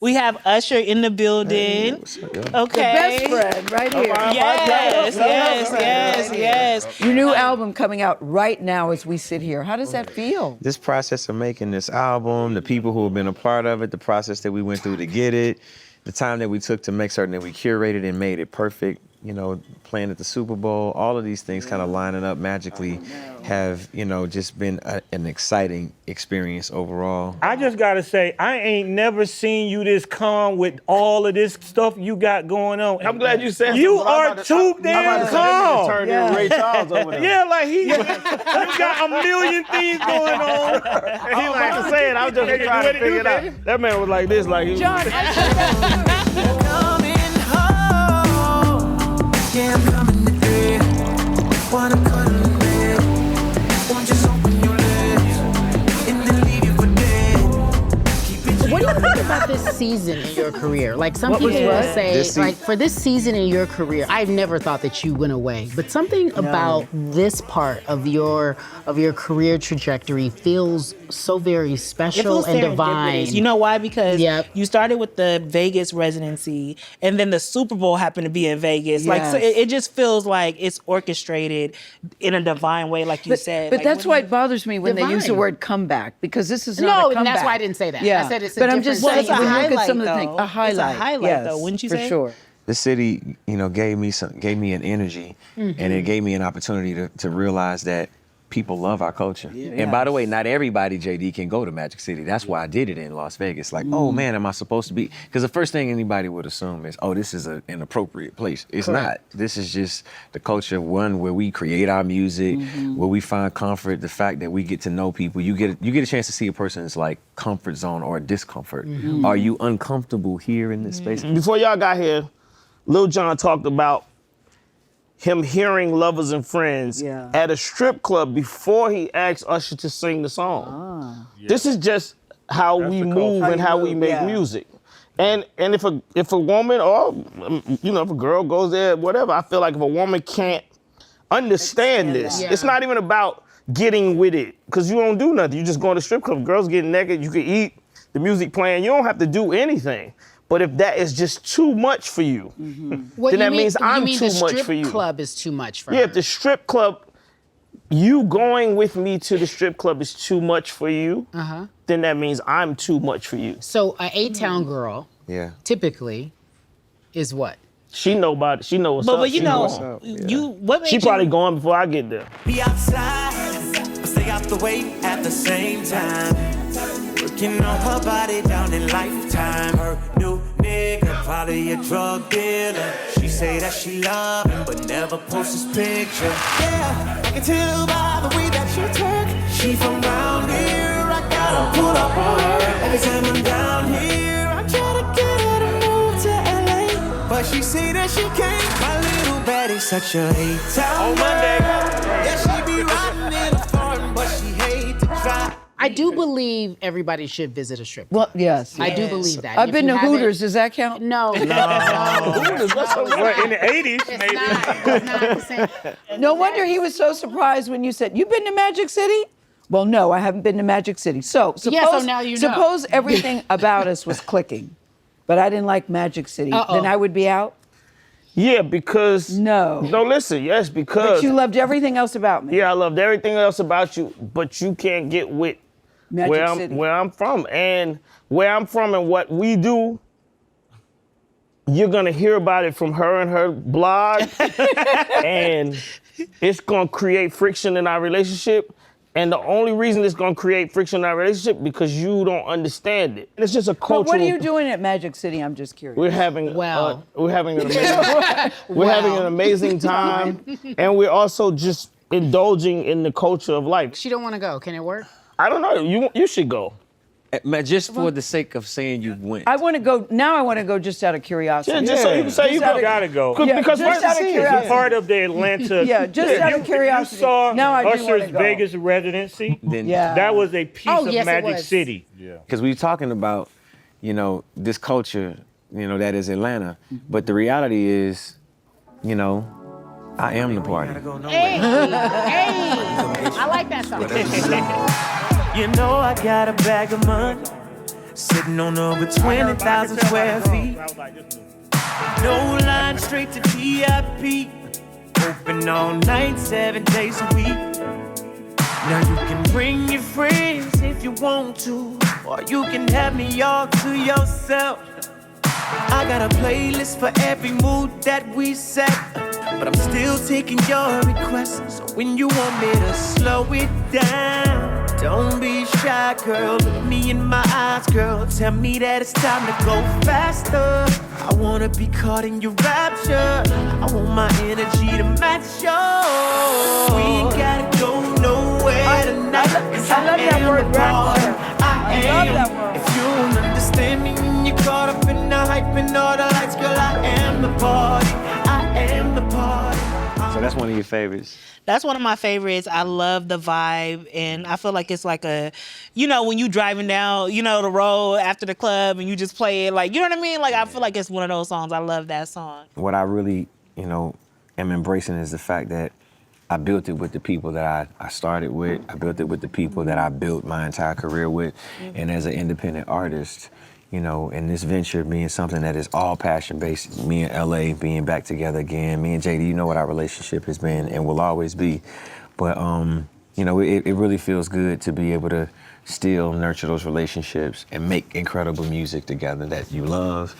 We have Usher in the building. Okay. The best friend right here. Yes. Your new album coming out right now as we sit here. How does that feel? This process of making this album, the people who have been a part of it, the process that we went through to get it, the time that we took to make certain that we curated and made it perfect, you know, playing at the Super Bowl, all of these things kind of lining up magically have, you know, just been an exciting experience overall. I just gotta say, I ain't never seen you this calm with all of this stuff you got going on. I'm glad you said you something. are too damn calm. Turn into Ray Charles over there. Yeah, like he got a million things going on. He was about to say it. I was just trying to figure it out. That man was like this, like he was. John, yeah, I'm coming to bed. Wanna cuddle in bed. Won't just open your legs and then leave you for dead. What do you think about this season in your career? Like some people will say, like for this season in your career, I've never thought that you went away. But something about this part of your career trajectory feels so very special and divine. You know why? Because you started with the Vegas residency, and then the Super Bowl happened to be in Vegas. Like, so it just feels like it's orchestrated in a divine way, like you said. But like, that's why it bothers me when they use the word comeback, because this is not a comeback. No, and that's why I didn't say that. Yeah. I said it's a but different I'm just saying, it's a when you look highlight, at some of the though. things, a highlight. It's a highlight, yes, though, wouldn't you for say? sure. The city, you know, gave me an energy, and it gave me an opportunity to realize that people love our culture. Yeah. And by the way, not everybody, J.D., can go to Magic City. That's why I did it in Las Vegas. Like, oh man, am I supposed to be? Because the first thing anybody would assume is, oh, this is an appropriate place. It's not. This is just the culture, one, where we create our music, where we find comfort, the fact that we get to know people. You get a chance to see a person's like comfort zone or discomfort. Are you uncomfortable here in this space? Before y'all got here, Lil Jon talked about him hearing Lovers and Friends at a strip club before he asked Usher to sing the song. This is just how we move and how we make music. And if a woman or you know, if a girl goes there, whatever, I feel like if a woman can't understand this, it's not even about getting with it, because you don't do nothing. You just go to the strip club, girls getting naked, you can eat, the music playing, you don't have to do anything. But if that is just too much for you, then that means I'm too much for you. The strip club is too much for her. Yeah, if the strip club, you going with me to the strip club is too much for you, then that means I'm too much for you. So an A-Town girl, typically, is what? She know about it. She know what's up. But you know, what made she probably going before I get there. Be outside, but stay out the way at the same time. Working on her body down in Lifetime. Her new nigga, probably a drug dealer. She say that she love him, but never post his picture. Yeah, I can tell by the way that she twerk. She from round here, I gotta pull up on her. Every time I'm down here, I try to get her to move to LA, but she say that she can't. My little baddie's such a A-Town girl. Yeah, she be riding in a foreign, but she hate to drive. I do believe everybody should visit a strip club. Well, yes. I do believe that. I've been to Hooters. Does that count? No. Hooters, what's up? Well, in the 80s, It's maybe. not the same. No wonder he was so surprised when you said, "You've been to Magic City?" Well, no, I haven't been to Magic City. So suppose, now you know. suppose everything about us was clicking, but I didn't like Magic City. Then I would be out? Yeah, because... No. No, listen, yes, because... But you loved everything else about me. Yeah, I loved everything else about you, but you can't get with where I'm from. And where I'm from and what we do, you're gonna hear about it from her and her blog, and it's gonna create friction in our relationship. And the only reason it's gonna create friction in our relationship because you don't understand it. It's just a cultural... But what are you doing at Magic City? I'm just curious. We're having an amazing time, and we're also just indulging in the culture of life. She don't want to go. Can it work? I don't know. You should go. Just for the sake of saying you went. I want to go. Now I want to go just out of curiosity. Yeah, just so you can say you gotta go. Because just out of It's curiosity. part of the Atlanta. Out of curiosity. You saw now I do want Usher's to go. Vegas residency. That was a piece of Magic City. Because we were talking about, you know, this culture, you know, that is Atlanta. But the reality is, you know, I am the party. Hey, I like that song. You know I got a bag of money, Sitting on over 20,000 square feet. No line, straight to VIP. Open all night, 7 days a week. Now you can bring your friends if you want to, or you can have me all to yourself. I got a playlist for every mood that we set, but I'm still taking your requests. So when you want me to slow it down, don't be shy, girl. Look me in my eyes, girl. Tell me that it's time to go faster. I wanna be caught in your rapture. I want my energy to match yours. We ain't gotta go nowhere tonight. I love that word, rapture. I love that word. If you don't understand me when you're caught up in the hype and all the lights, girl, I am the party. I am the party. So that's one of your favorites. That's one of my favorites. I love the vibe, and I feel like it's like a, you know, when you driving down, you know, the road after the club and you just play it, like, you know what I mean? Like, I feel like it's one of those songs. I love that song. What I really, you know, am embracing is the fact that I built it with the people that I started with. I built it with the people that I built my entire career with. And as an independent artist, you know, in this venture being something that is all passion-based, me and LA being back together again, me and J.I.D, you know what our relationship has been and will always be. But, you know, it really feels good to be able to still nurture those relationships and make incredible music together that you love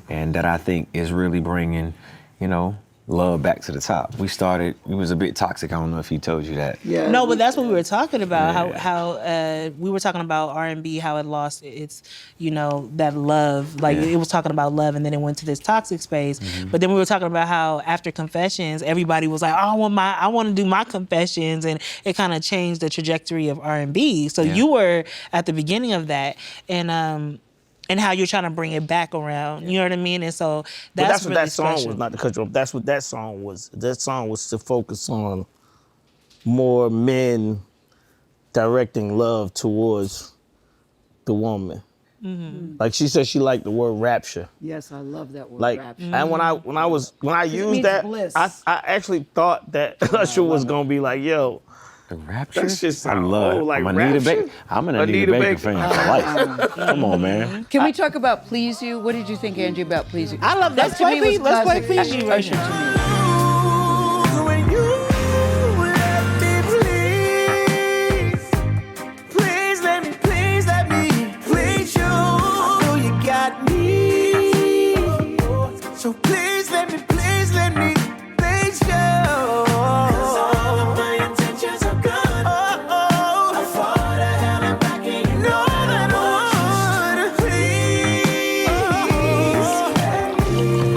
and that I think is really bringing, you know, love back to the top. We started, it was a bit toxic. I don't know if he told you that. Yeah. No, but that's what we were talking about. How we were talking about R&B, how it lost its, you know, that love. Like it was talking about love, and then it went to this toxic space. But then we were talking about how after Confessions, everybody was like, "Oh, I want to do my Confessions," and it kind of changed the trajectory of R&B. So you were at the beginning of that, and how you're trying to bring it back around. You know what I mean? And so that's what really that song special. was, not to cut you off. That's what that song was. That song was to focus on more men directing love towards the woman. Like she said, she liked the word rapture. Yes, I love that word, Like, rapture. and when I used means that, bliss. I actually thought that Usher was gonna be like, yo, The Rapture? that shit I sound love old, it. like I'm an Anita Rapture? Baker. I'm an Anita Baker fan for life. Come on, man. Can we talk about Please You? What did you think, Angie, about Please You? I love that. That to me was Let's play classic Please You right Usher now. to me. When you let me, please let me please you. I know you got me, so please let me please you. 'Cause all of my intentions are good. I fought to hell and back, and you know that I would. Please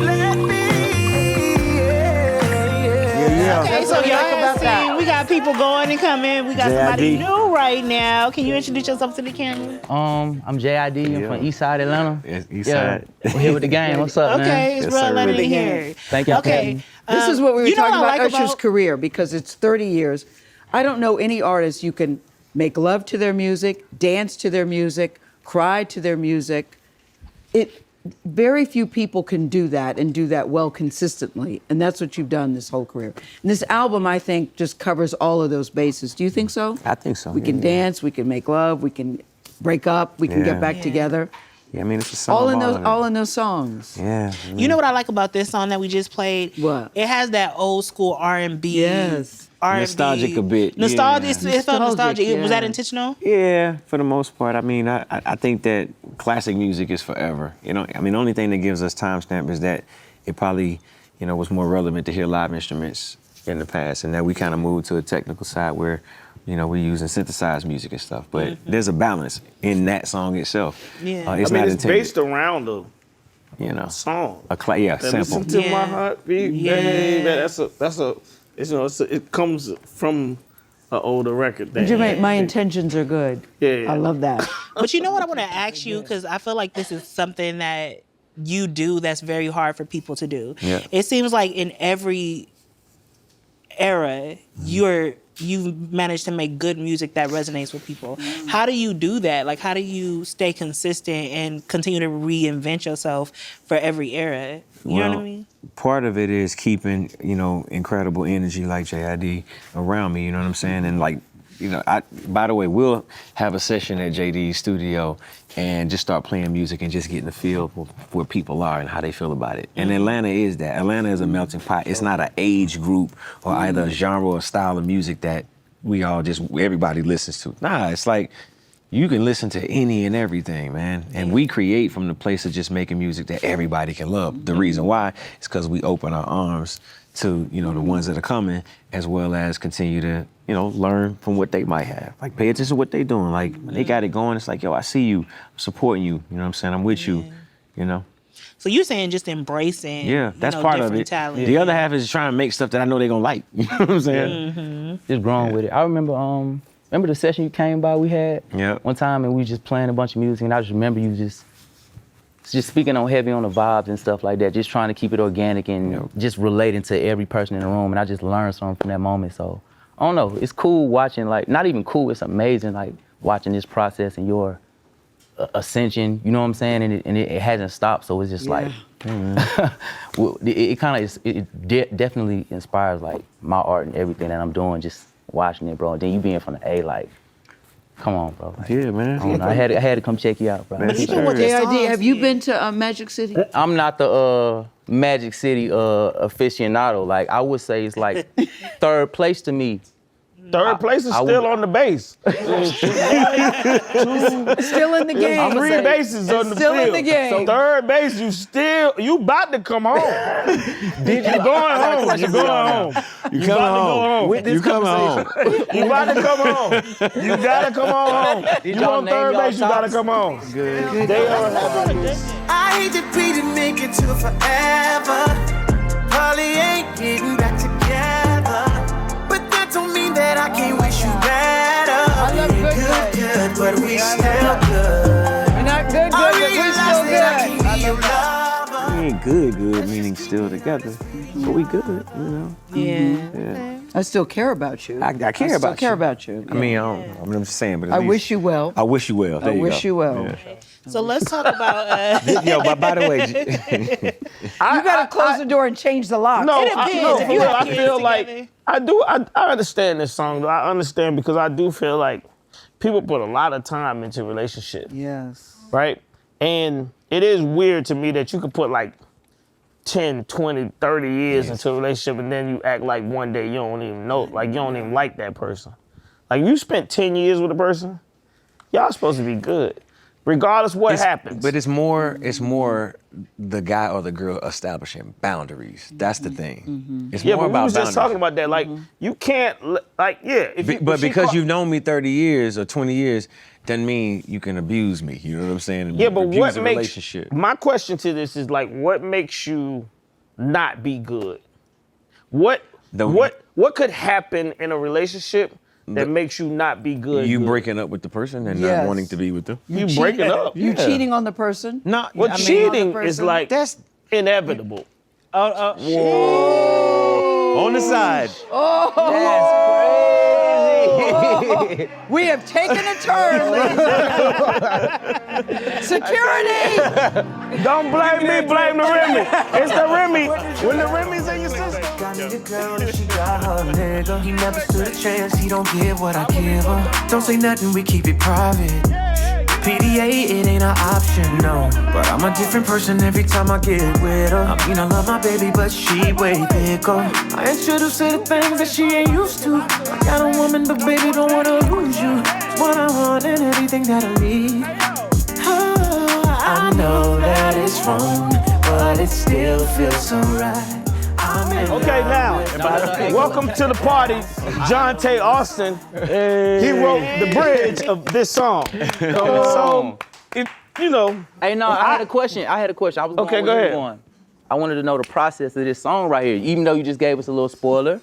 let me. Okay, so what we y'all like about see, that. we got people going and coming. We got somebody J.I.D. new right now. Can you introduce yourself to the camera? I'm J.I.D. I'm from Eastside Atlanta. Yes, Eastside. We're here with the gang. What's up, man? Okay, it's Yes, real sir. Atlanta With the here. Thank y'all for having Okay. me. This is what we were you know talking what I about like Usher's about- career, because it's 30 years. I don't know any artist you can make love to their music, dance to their music, cry to their music. Very few people can do that and do that well consistently, and that's what you've done this whole career. And this album, I think, just covers all of those bases. Do you think so? I think so. We can dance, we can make love, we can break up, we can Yeah. get back together. Yeah, I mean, it's a song. All in about those, it. all in those songs. Yeah. You know what I like about this song that we just played? What? It has that old school R&B. Yes. R&B. Nostalgic a bit, Nostalgic. yeah. It felt nostalgic. Nostalgic, Was that yeah. intentional? Yeah, for the most part. I mean, I think that classic music is forever. You know, I mean, the only thing that gives us timestamp is that it probably, you know, was more relevant to hear live instruments in the past, and that we kind of moved to a technical side where, you know, we're using synthesized music and stuff. But there's a balance in that song itself. Yeah. It's I mean, not it's intended, based around a you know, song. yeah, That sample. Listen to Yeah. my heartbeat, Yeah. baby. That's a. It's, you know, it comes from an older record. Jermaine, my intentions are good. Yeah. I love that. But you know what I want to ask you, because I feel like this is something that you do that's very hard for people to do. Yeah. It seems like in every era, you've managed to make good music that resonates with people. How do you do that? Like, how do you stay consistent and continue to reinvent yourself for every era? You know what I mean? Part of it is keeping, you know, incredible energy like J.I.D. around me, you know what I'm saying? And like by the way, we'll have a session at JD's studio and just start playing music and just getting the feel of where people are and how they feel about it. And Atlanta is that. Atlanta is a melting pot. It's not an age group or either a genre or style of music that everybody listens to. Nah, it's like you can listen to any and everything, man. And we create from the place of just making music that everybody can love. The reason why is because we open our arms to, the ones that are coming, as well as continue to, learn from what they might have. Like, pay attention to what they doing. Like, when they got it going, it's like, yo, I see you, I'm supporting you, you know what I'm saying? I'm with you, So you're saying just embracing, that's part of it. Talent. The other half is trying to make stuff that I know they're gonna like. You know what I'm saying? Mm-hmm. Just growing with it. I remember the session you came by we had one time, and we was just playing a bunch of music, and I just remember you just speaking on heavy on the vibes and stuff like that, just trying to keep it organic and just relating to every person in the room, and I just learned something from that moment. So I don't know, it's cool watching, like, not even cool, it's amazing, like, watching this process and your ascension, you know what I'm saying? And it hasn't stopped, so it's just like, it kind of, it definitely inspires, like, my art and everything that I'm doing, just watching it, bro. And then you being from the A, like, come on, bro. Like, yeah, man. I had to come check you out, bro. J.I.D, have you been to Magic City? I'm not the Magic City aficionado. Like, I would say it's like third place to me. Third place is still on the base. Still in the game. 3 bases on the still field. in the game. So third base, you about to come home. You going home. You going home. You coming home. You about to come home. You gotta come on home. You on third base, you gotta come home. Good. They are having this. I hate to be to make it to forever. Probably ain't getting back together. But that don't mean that I can't wish you better. I love good, but we still good. We're not good, but we still good. We ain't good, meaning still together. But we good, Yeah. I still care about you. I care about you. care about you. I mean, I'm just saying, but I wish you well. I wish you well. There I wish you well. Yeah. So let's talk about. Yo, by the way, You gotta close the door and change the lock. No, depends. If you have I kids feel together. like I understand this song though. I understand because I do feel like people put a lot of time into relationships. Yes. Right? And it is weird to me that you could put like 10, 20, 30 years into a relationship and then you act like one day you don't even know, like you don't even like that person. Like you spent 10 years with a person, y'all supposed to be good. Regardless what happens. But it's more the guy or the girl establishing boundaries. That's the thing. It's more we about was just boundaries. talking about that. Like you can't, like But because you've known me 30 years or 20 years, doesn't mean you can abuse me. You know what I'm saying? Yeah, but abuse what a makes relationship. my question to this is like, what makes you not be good? What could happen in a relationship that makes you not be good? You good? breaking up with the person and Yes. not wanting to be with them. You breaking up. You cheating on the person? No, Well, cheating is like that's inevitable. on the side. We have taken a turn, ladies and gentlemen. Security! Don't blame me, blame the Remy. It's the Remy. When the Remy's in your system. Got me the girl and she got her nigga. He never stood a chance, he don't give what I give him. Don't say nothing, we keep it private. PDA, it ain't an option, no. But I'm a different person every time I get with her. I mean, I love my baby, but she way bigger. I introduce her to things that she ain't used to. I got a woman, but baby, don't wanna lose you. It's what I want and everything that I need. I know that it's wrong, but it still feels so right. Okay, now, welcome to the party, Johnta Austin. He wrote the bridge of this song. So, you know. Hey, no, I had a question. I was going Okay, where go you ahead. going. I wanted to know the process of this song right here. Even though you just gave us a little spoiler,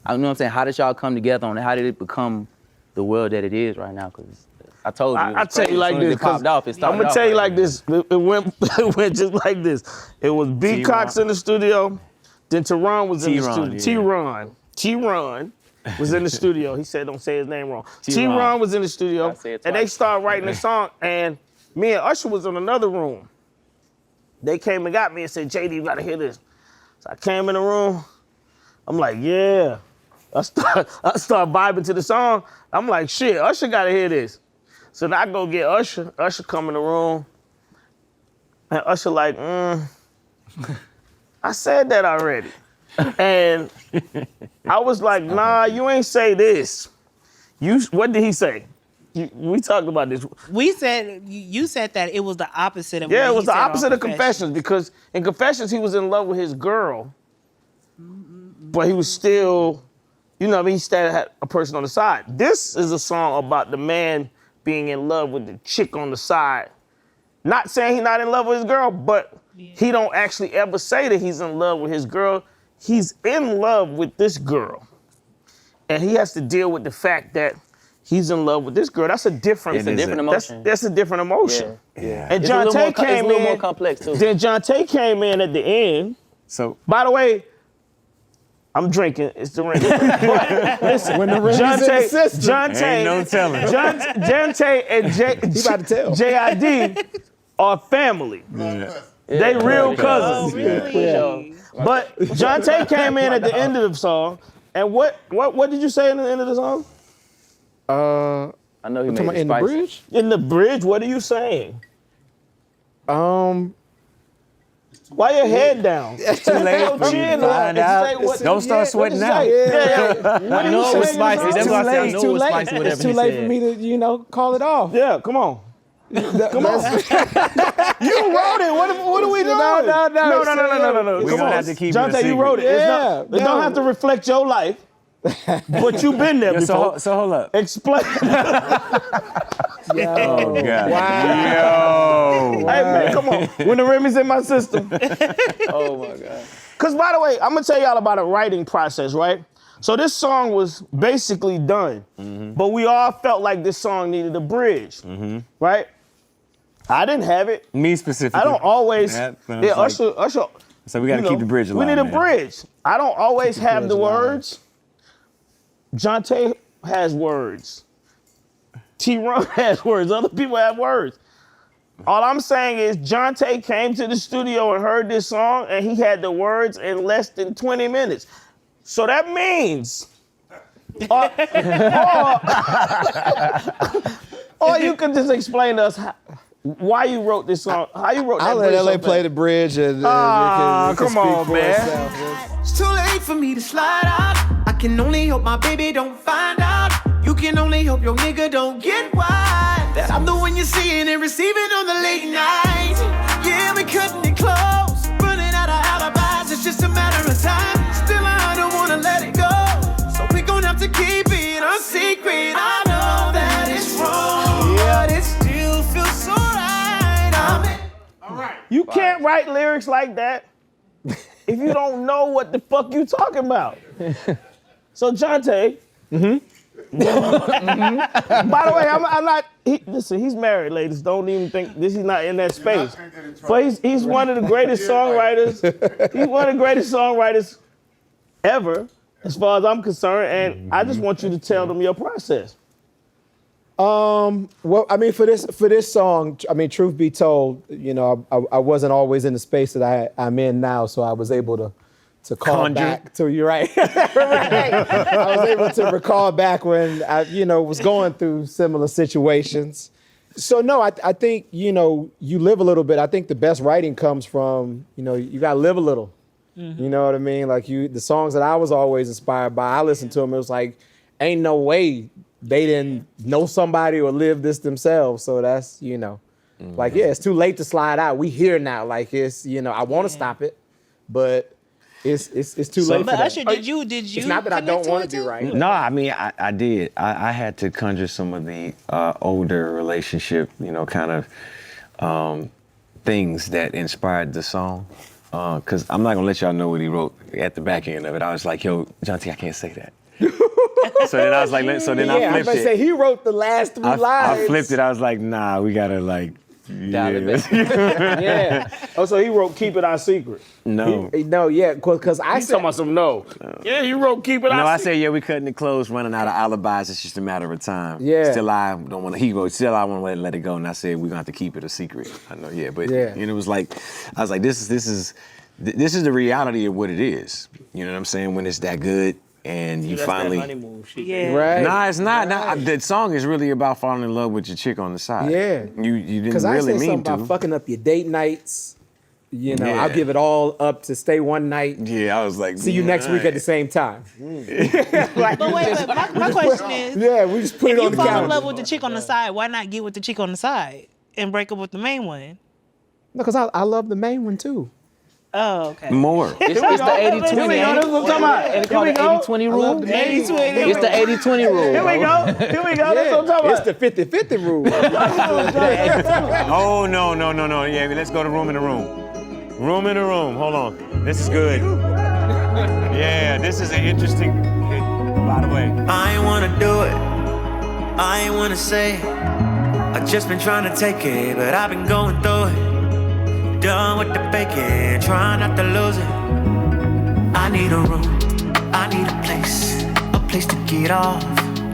I know what I'm saying. How did y'all come together on it? How did it become the world that it is right now? Because I told you. I tell you like this. I'm gonna tell you like this. It went just like this. It was B. Cox in the studio. Then Teron was in the studio. T-Ron was in the studio. He said, don't say his name wrong. T-Ron was in the studio. And they started writing the song. And me and Usher was in another room. They came and got me and said, JD, you gotta hear this. So I came in the room. I'm like, yeah. I start vibing to the song. I'm like, shit, Usher gotta hear this. So then I go get Usher. Usher come in the room. And Usher like, I said that already. And I was like, nah, you ain't say this. What did he say? We talked about this. We said, you said that it was the opposite of Yeah, what it was he the said opposite on of Confessions, because in Confessions he was in love with his girl, but he was still, you know what I mean, he still had a person on the side. This is a song about the man being in love with the chick on the side. Not saying he's not in love with his girl, but he don't actually ever say that he's in love with his girl. He's in love with this girl. And he has to deal with the fact that he's in love with this girl. That's a different emotion. That's a different emotion. Yeah. And It's Johnta came in. It's a little more complex too. Then Johnta came in at the end. So, By the way, I'm drinking. It's the ring. Listen, When the ring is in the system. ain't no telling. Johnta and He about to tell. J.I.D. are family. They real cousins. Oh, really? But Johnta came in at the end of the song, and what did you say in the end of the song? I know he made it In the spicy. bridge? In the bridge, what are you saying? Why your head down? too late for you to find out. Don't start sweating now. Yeah. I know it was spicy. That's why I said I It's too late. It's too late for me to, call it off. Yeah, come on. Come on. You wrote it. What are we doing? No. We're gonna have to keep it a Johnta, you secret. wrote it. It don't have to reflect your life, but you've been there before. So hold up. Explain. Oh, God. Wow. Yo. Hey, man, come on. When the Remy's in my system. Oh my God. Because, by the way, I'm going to tell y'all about a writing process, right? So this song was basically done, but we all felt like this song needed a bridge, right? I didn't have it. Me specifically. I don't always. Yeah, Usher. So we got to keep the bridge alive. We need a man. bridge. I don't always have the words. Johnta has words. T-Ron has words. Other people have words. All I'm saying is Johnta came to the studio and heard this song, and he had the words in less than 20 minutes. So that means, or you can just explain to us why you wrote this song, how you wrote that I'll let bridge LA so play fast. the bridge and come speak on, for man. itself. It's too late for me to slide out. I can only hope my baby don't find out. You can only hope your nigga don't get wide. That I'm the one you're seeing and receiving on the late nights. Yeah, we cutting it close. Running out of alibis, it's just a matter of time. Still, I don't wanna let it go. So we gon' have to keep it a secret. I know that it's wrong, but it still feels so right. You can't write lyrics like that if you don't know what the fuck you talking about. So Johnta, by the way, I'm not. Listen, he's married, ladies. Don't even think this. He's not in that space. But he's one of the greatest songwriters. He's one of the greatest songwriters ever, as far as I'm concerned. And I just want you to tell them your process. Well, I mean, for this song, I mean, truth be told, I wasn't always in the space that I'm in now, so I was able to call back to you, right? I was able to recall back when I, was going through similar situations. So no, I think, you live a little bit. I think the best writing comes from, you gotta live a little. You know what I mean? Like the songs that I was always inspired by, I listened to them, it was like, ain't no way they didn't know somebody or live this themselves. So that's, like, yeah, it's too late to slide out. We here now. Like it's, I want to stop it, but it's too late for But that. Usher, did you? It's not that I don't want to be right. No, I mean, I did. I had to conjure some of the older relationship, kind of things that inspired the song. Because I'm not going to let y'all know what he wrote at the back end of it. I was like, yo, Johnta, I can't say that. So then I was like, I I was flipped about to say, he wrote the last three lines. I flipped it. I was like, nah, we got to Dial it back. Yeah. Oh, so he wrote "Keep It Our Secret." No. No, yeah, because I He's said, talking about some no. Yeah, he wrote "Keep It Our No, I Secret." said, yeah, we cutting it close, running out of alibis. It's just a matter of time. Yeah. Still, I don't want to. He wrote, still, I want to let it go. And I said, we're gonna have to keep it a secret. I know, yeah, but it was like, I was like, this is the reality of what it is. You know what I'm saying? When it's that good, and you That's finally. that honeymoon shit. Yeah. Right. Nah, it's not. Nah, the song is really about falling in love with your chick on the side. Yeah. You didn't Because I really say mean something to. about fucking up your date nights. You know, Yeah. I'll give it all up to stay one night. Yeah, I was like, See you next week at the same time. Like, But wait, my question is, yeah, we just put if it on you the fall in calendar. love with the chick on the side, why not get with the chick on the side and break up with the main one? No, because I love the main one too. Oh, okay. more. It's the 80-20. Here we go. This is what I'm talking about. They call it the 80-20 rule. 80-20. It's the 80-20 rule. Here we go. Here we go. That's what I'm talking about. It's the 50-50 rule. Oh, no. Yeah, let's go to room in the room. Room in the room. Hold on. This is good. Yeah, this is an interesting. By the way. I ain't wanna do it, I ain't wanna say. I just been trying to take it, but I've been going through it. Done with the faking, trying not to lose it. I need a room, I need a place to get off.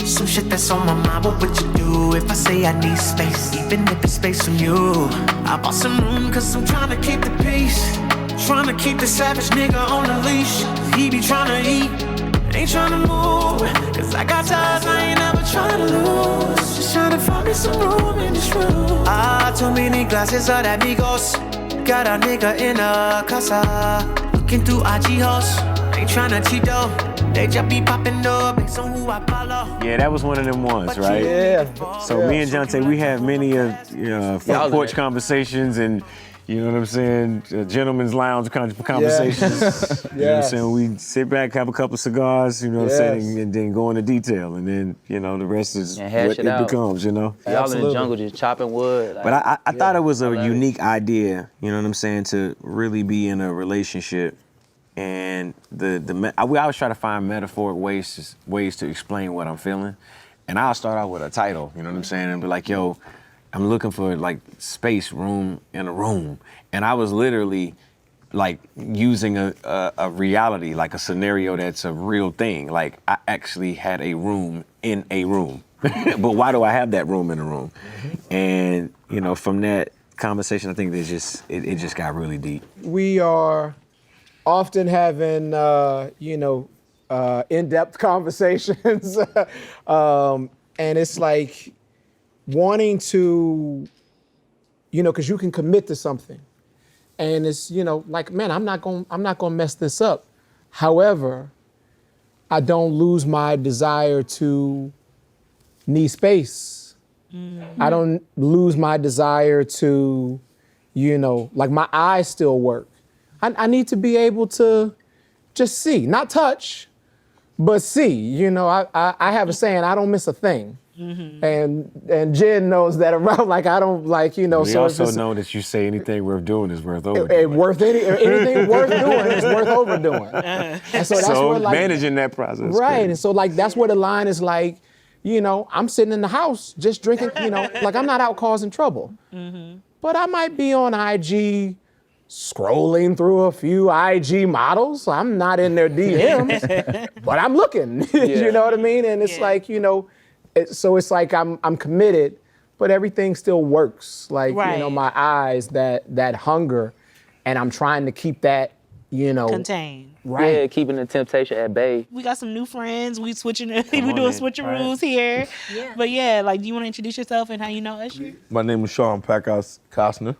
Some shit that's on my mind, what would you do if I say I need space? Even if it's space from you. I bought some room cause I'm trying to keep the peace. Trying to keep the savage nigga on the leash. He be trying to eat, ain't trying to move. Cause I got ties I ain't never trying to lose. Just trying to find me some room in this room. Too many glasses of that Migos. Got a nigga in a casa. Looking through IG hoes. Ain't trying to cheat though. They just be popping up based on who I follow. Yeah, that was one of them ones, right? Yeah. So me and Johnta, we have many front porch conversations and, you know what I'm saying, gentleman's lounge conversations. You know what I'm saying? We sit back, have a couple cigars, you know what I'm saying, and then go into detail. And then, you know, the rest is And hash what it it out. becomes, you know? Y'all in the jungle just chopping wood. Like, But I thought it was a love unique idea, you know what I'm saying, to really be in a relationship. And we always try to find metaphoric ways to explain what I'm feeling. And I'll start out with a title, you know what I'm saying, and be like, yo, I'm looking for like space, room in a room. And I was literally like using a reality, like a scenario that's a real thing. Like I actually had a room in a room. But why do I have that room in a room? And, you know, from that conversation, I think it just got really deep. We are often having, in-depth conversations. And it's like wanting to, because you can commit to something. And it's, like, man, I'm not gonna mess this up. However, I don't lose my desire to need space. Mm-hmm. I don't lose my desire to, like my eyes still work. I need to be able to just see, not touch, but see. I have a saying, I don't miss a thing. Mm-hmm. And Jen knows that around, like I don't like, We so also know that you say anything worth doing is worth overdoing. Anything worth doing is worth overdoing. And so that's where, like, managing that process. Right, crazy. and so like that's where the line is like, I'm sitting in the house just drinking, like I'm not out causing trouble. Mm-hmm. But I might be on IG scrolling through a few IG models. I'm not in their DMs, but I'm looking, you know what I mean? And it's like, so it's like I'm committed, but everything still works. Like, my eyes, that hunger, and I'm trying to keep that, contained. Right. Yeah, keeping the temptation at bay. We got some new friends. We doing switcheroos here. Yeah. But yeah, like, do you want to introduce yourself and how you know Usher? My name is Shawn Pecas Costner.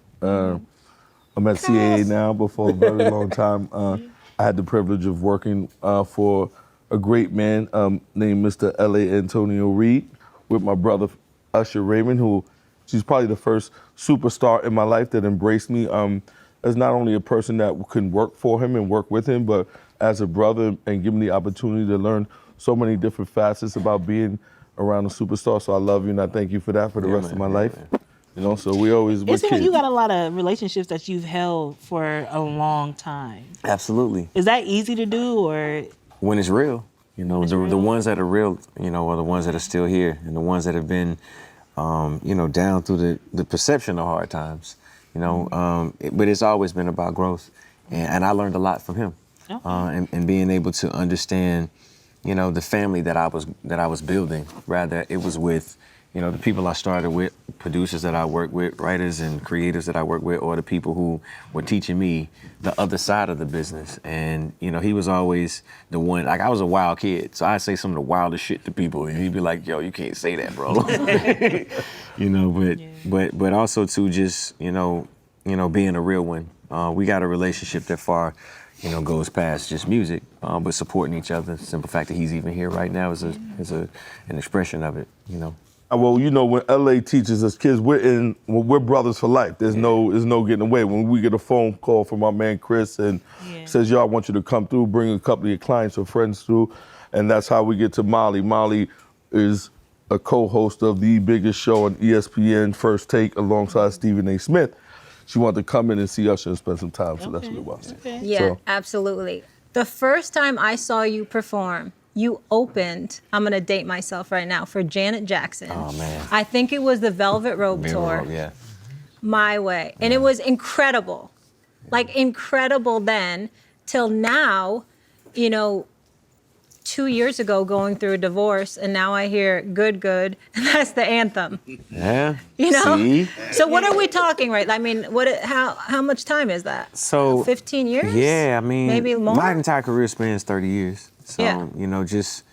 I'm at CAA now, but for a very long time, I had the privilege of working for a great man named Mr. L.A. Antonio Reed with my brother Usher Raymond, who she's probably the first superstar in my life that embraced me as not only a person that can work for him and work with him, but as a brother and give me the opportunity to learn so many different facets about being around a superstar. So I love you and I thank you for that for the rest of my life. So we always It seems like you got a lot of relationships that you've held for a long time. Absolutely. Is that easy to do, or? When it's real, the ones that are real, are the ones that are still here, and the ones that have been, down through the perception of hard times, but it's always been about growth, and I learned a lot from him, and being able to understand, the family that I was building. Rather, it was with, the people I started with, producers that I work with, writers and creators that I work with, or the people who were teaching me the other side of the business. And, he was always the one, like I was a wild kid, so I'd say some of the wildest shit to people, and he'd be like, yo, you can't say that, bro. But also too, just, being a real one. We got a relationship that far, goes past just music, but supporting each other. The simple fact that he's even here right now is an expression of it, Well, when LA teaches us kids, we're brothers for life. There's no getting away. When we get a phone call from our man Chris and says, yo, I want you to come through, bring a couple of your clients or friends through, and that's how we get to Molly. Molly is a co-host of the biggest show on ESPN, First Take, alongside Stephen A. Smith. She wanted to come in and see Usher and spend some time, so that's what it was. Okay. Yeah, absolutely. The first time I saw you perform, you opened, I'm gonna date myself right now, for Janet Jackson. Oh, man. I think it was the Velvet Rope tour. Yeah. My Way. And it was incredible. Like incredible then, till now, 2 years ago going through a divorce, and now I hear Good, and that's the anthem. Yeah. See? So what are we talking, right? I mean, how much time is that? So 15 years? Yeah, I mean, maybe more. My entire career spans 30 years. So, just,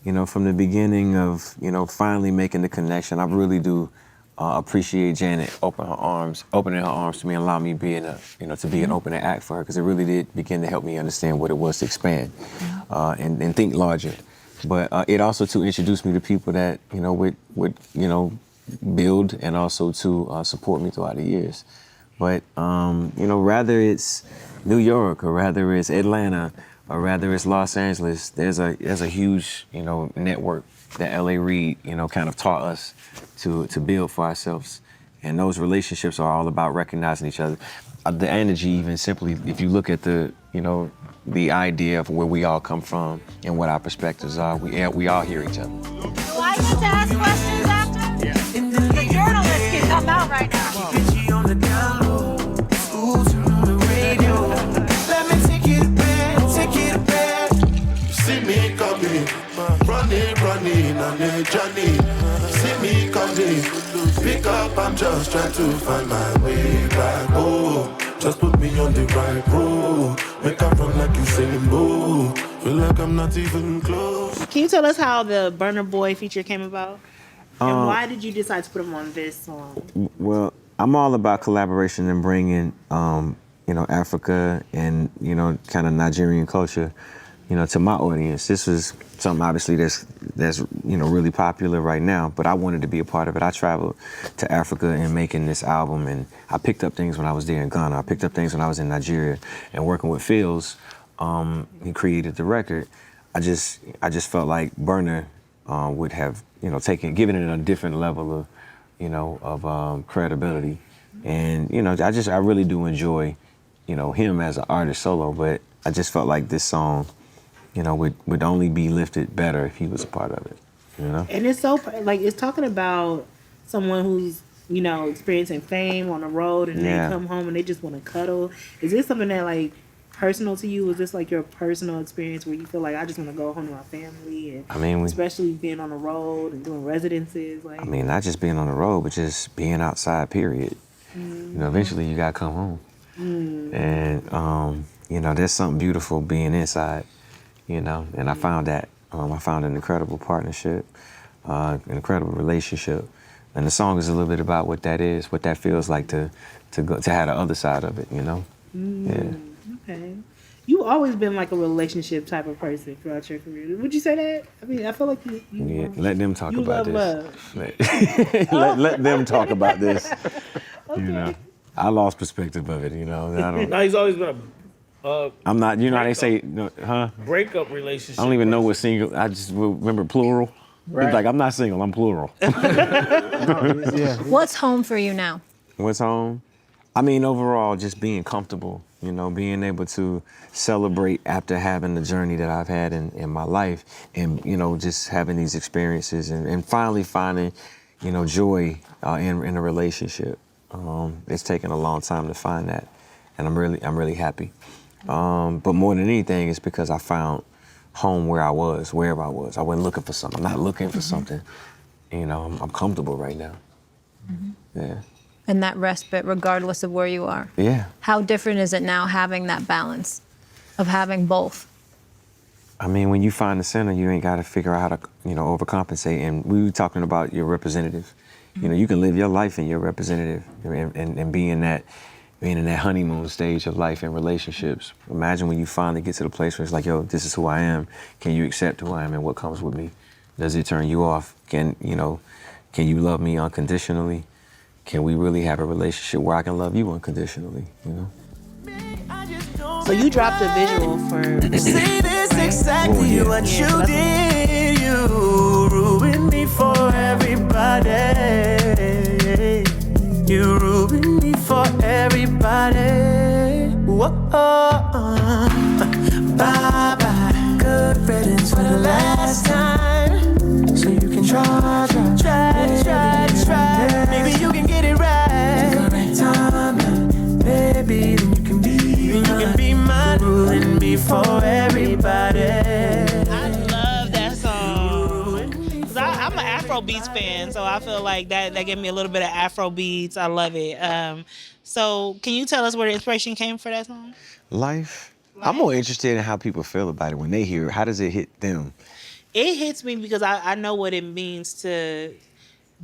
from the beginning of, finally making the connection, I really do appreciate Janet opening her arms to me and allow me to be an opening act for her, because it really did begin to help me understand what it was to expand and think larger. But it also to introduce me to people that, would build and also to support me throughout the years. But, rather it's New York or rather it's Atlanta or rather it's Los Angeles, there's a huge, network that L.A. Reid, kind of taught us to build for ourselves. And those relationships are all about recognizing each other. The energy, even simply, if you look at the idea of where we all come from and what our perspectives are, we all hear each other. Do I get to ask questions after? Yeah. The journalist can come out right now. Let me take it back. See me coming, running on a journey. See me coming, pick up, I'm just trying to find my way back. Oh, just put me on the right road. Make up run like you saying boo. Feel like I'm not even close. Can you tell us how the Burna Boy feature came about? And why did you decide to put him on this song? Well, I'm all about collaboration and bringing, Africa and, kind of Nigerian culture, to my audience. This was something obviously that's really popular right now, but I wanted to be a part of it. I traveled to Africa in making this album, and I picked up things when I was there in Ghana. I picked up things when I was in Nigeria, and working with Fields, he created the record. I just felt like Burna would have, given it a different level of credibility. And, I really do enjoy, him as an artist solo, but I just felt like this song, would only be lifted better if he was a part of it, And it's so, it's talking about someone who's, experiencing fame on the road, and they come home and they just want to cuddle. Is this something that, personal to you? Was this, your personal experience where you feel like, I just want to go home to my family? And especially being on the road and doing residences? Not just being on the road, but just being outside, period. Mm-hmm. Eventually you got to come home. And, there's something beautiful being inside. And I found that. I found an incredible partnership, an incredible relationship. And the song is a little bit about what that is, what that feels like to have the other side of it, Yeah. Okay. You always been a relationship type of person throughout your career. Would you say that? I feel like you let them talk about this. Love. Let them talk about this. Okay. I lost perspective of it, I don't. No, he's always been I'm not, how they say, breakup relationship. I don't even know what single, I just remember plural. Right. He's like, I'm not single, I'm plural. What's home for you now? What's home? Overall, just being comfortable, being able to celebrate after having the journey that I've had in my life, and, just having these experiences and finally finding, joy in a relationship. It's taken a long time to find that, and I'm really happy. But more than anything, it's because I found home wherever I was. I wasn't looking for something. I'm not looking for something. you know, I'm comfortable right now. Yeah. And that respite, regardless of where you are. Yeah. How different is it now having that balance of having both? I mean, when you find the center, you ain't got to figure out how to, you know, overcompensate. And we were talking about your representative. You know, you can live your life in your representative and be in that honeymoon stage of life and relationships. Imagine when you finally get to the place where it's like, yo, this is who I am. Can you accept who I am and what comes with me? Does it turn you off? Can you love me unconditionally? Can we really have a relationship where I can love you unconditionally, you know? So you dropped a visual for See, this exactly what you did. You ruined me for everybody. You ruined me for everybody. Whoa, bye-bye. Good riddance for the last time. So you can try. Maybe you can get it right. Correct time, baby. Then you can be mine. Ruin me for everybody. I love that song. 'Cause I'm an Afro beats fan, so I feel like that gave me a little bit of Afro beats. I love it. So can you tell us where the inspiration came for that song? Life. I'm more interested in how people feel about it when they hear it. How does it hit them? It hits me because I know what it means to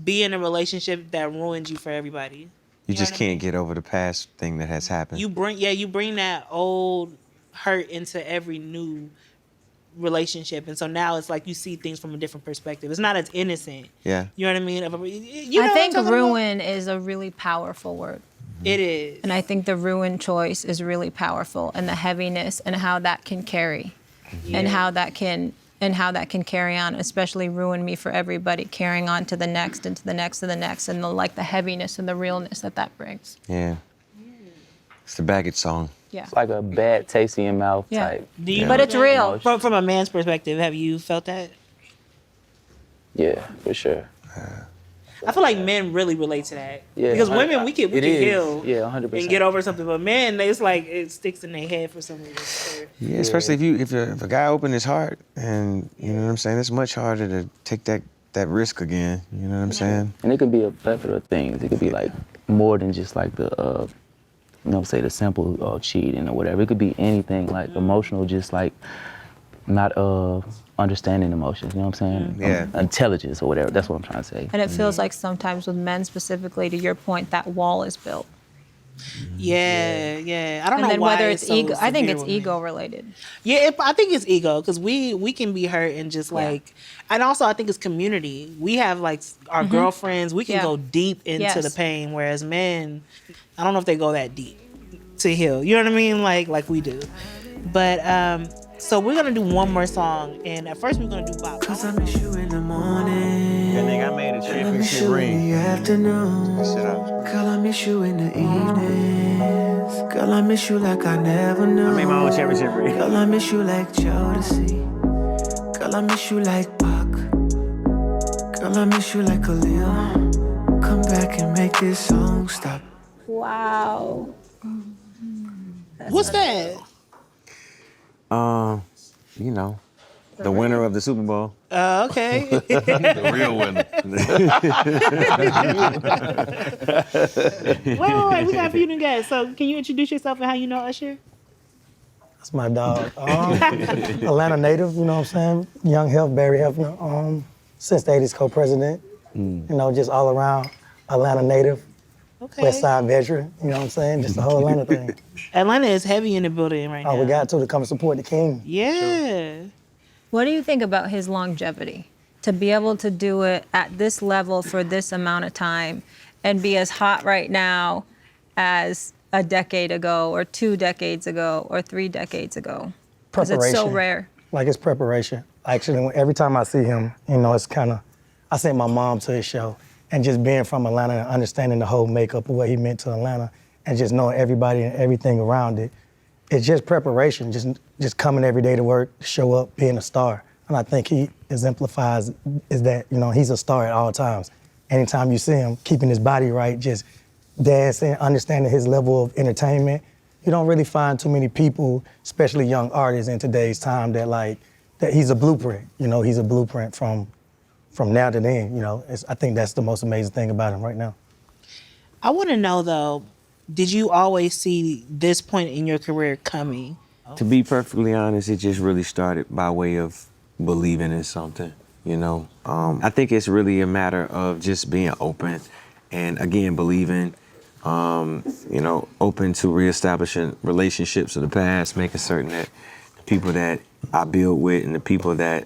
be in a relationship that ruins you for everybody. You just can't get over the past thing that has happened. You bring that old hurt into every new relationship, and so now it's like you see things from a different perspective. It's not as innocent. Yeah. You know what I mean? I think ruin is a really powerful word. It is. And I think the ruin choice is really powerful, and the heaviness and how that can carry, and how that can carry on, especially ruin me for everybody, carrying on to the next and to the next and the next, and the heaviness and the realness that brings. Yeah. It's the baggage song. Yeah. It's like a bad taste in your mouth type. But it's real. From a man's perspective, have you felt that? Yeah, for sure. I feel like men really relate to that. Yeah, Because women, we can heal. Yeah, 100%. And get over something, but men, it's like it sticks in their head for some reason. Yeah, especially if a guy opened his heart, and you know what I'm saying, it's much harder to take that risk again. You know what I'm saying? And it could be a plethora of things. It could be like more than just like the, say the simple cheating or whatever. It could be anything like emotional, just like not understanding emotions. You know what I'm saying? Yeah. Intelligence or whatever. That's what I'm trying to say. And it feels like sometimes with men specifically, to your point, that wall is built. Yeah. I don't And know then why whether it's it's so ego, I think severe it's with men. ego related. Yeah, I think it's ego because we can be hurt and just like, and also I think it's community. We have like our girlfriends. We can go deep into the pain, whereas men, I don't know if they go that deep to heal. You know what I mean? Like we do. But so we're gonna do one more song, and at first we're gonna do Bop. Cause I miss you in the morning. And then I made a trip I and miss shit you in ring. the afternoon. Girl, I miss you in the evenings. Girl, I miss you like I never knew. I made my own championship ring. Girl, I miss you like Jodeci. Girl, I miss you like Pac. Girl, I miss you like Khalil. Come back and make this song stop. Wow. What's that? You know, the winner of the Super Bowl. Okay. The real winner. Wait. We got a few new guys. So can you introduce yourself and how you know Usher? That's my dog. Atlanta native, you know what I'm saying? Young Health, Barry Hefner. Since the 80s co-president. You know, just all around Atlanta native. Okay. West Side veteran, you know what I'm saying? Just the whole Atlanta thing. Atlanta is heavy in the building right now. We got to come and support the king. Yeah. What do you think about his longevity? To be able to do it at this level for this amount of time and be as hot right now as a decade ago or 2 decades ago or 3 decades ago? Because it's so rare. Like it's preparation. Actually, every time I see him, you know, it's kind of, I sent my mom to his show. And just being from Atlanta and understanding the whole makeup of what he meant to Atlanta and just knowing everybody and everything around it, it's just preparation, just coming every day to work, show up, being a star. And I think he exemplifies is that, you know, he's a star at all times. Anytime you see him keeping his body right, just dancing, understanding his level of entertainment, you don't really find too many people, especially young artists in today's time, that he's a blueprint. You know, he's a blueprint from from now to then, you know, I think that's the most amazing thing about him right now. I want to know though, did you always see this point in your career coming? To be perfectly honest, it just really started by way of believing in something, you know. I think it's really a matter of just being open and, again, believing, you know, open to reestablishing relationships of the past, making certain that the people that I build with and the people that,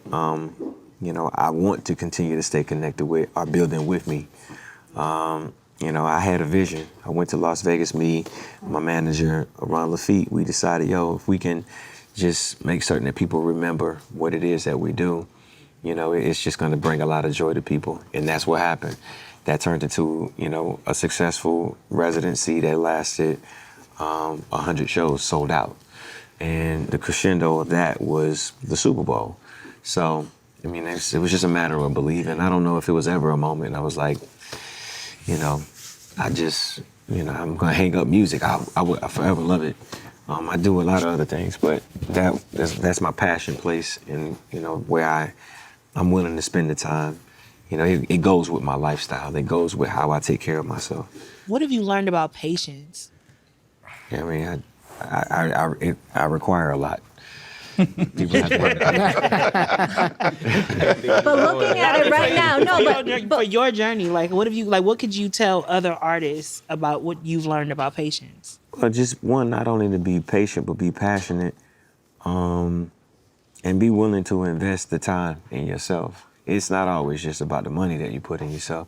you know, I want to continue to stay connected with are building with me. You know, I had a vision. I went to Las Vegas, me, my manager, Ron Lafitte, we decided, yo, if we can just make certain that people remember what it is that we do, you know, it's just gonna bring a lot of joy to people. And that's what happened. That turned into, you know, a successful residency that lasted 100 shows sold out. And the crescendo of that was the Super Bowl. So, I mean, it was just a matter of believing. I don't know if it was ever a moment I was like, you know, I just, you know, I'm gonna hang up music. I forever love it. I do a lot of other things, but that's my passion place, and you know where I'm willing to spend the time. You know, it goes with my lifestyle. It goes with how I take care of myself. What have you learned about patience? Yeah, I mean, I require a lot. But looking at it right now, for your journey, like what could you tell other artists about what you've learned about patience? Well, just one, not only to be patient, but be passionate, and be willing to invest the time in yourself. It's not always just about the money that you put in yourself.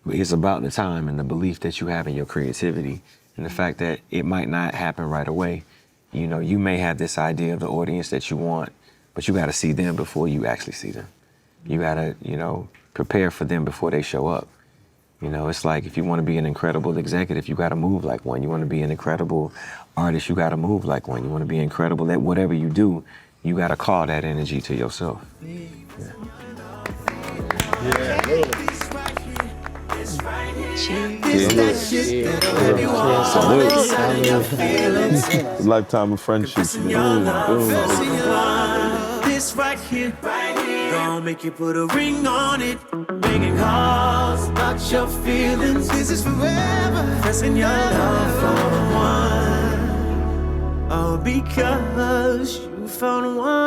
It's about the time and the belief that you have in your creativity and the fact that it might not happen right away. You know, you may have this idea of the audience that you want, but you got to see them before you actually see them. You got to, you know, prepare for them before they show up. You know, it's like if you want to be an incredible executive, you got to move like one. You want to be an incredible artist, you got to move like one. You want to be incredible at whatever you do, you got to call that energy to yourself. Lifetime of friendship. This right here, gonna make you put a ring on it. Making calls about your feelings. This is forever. Pressing your love for the one. Oh, because you found one.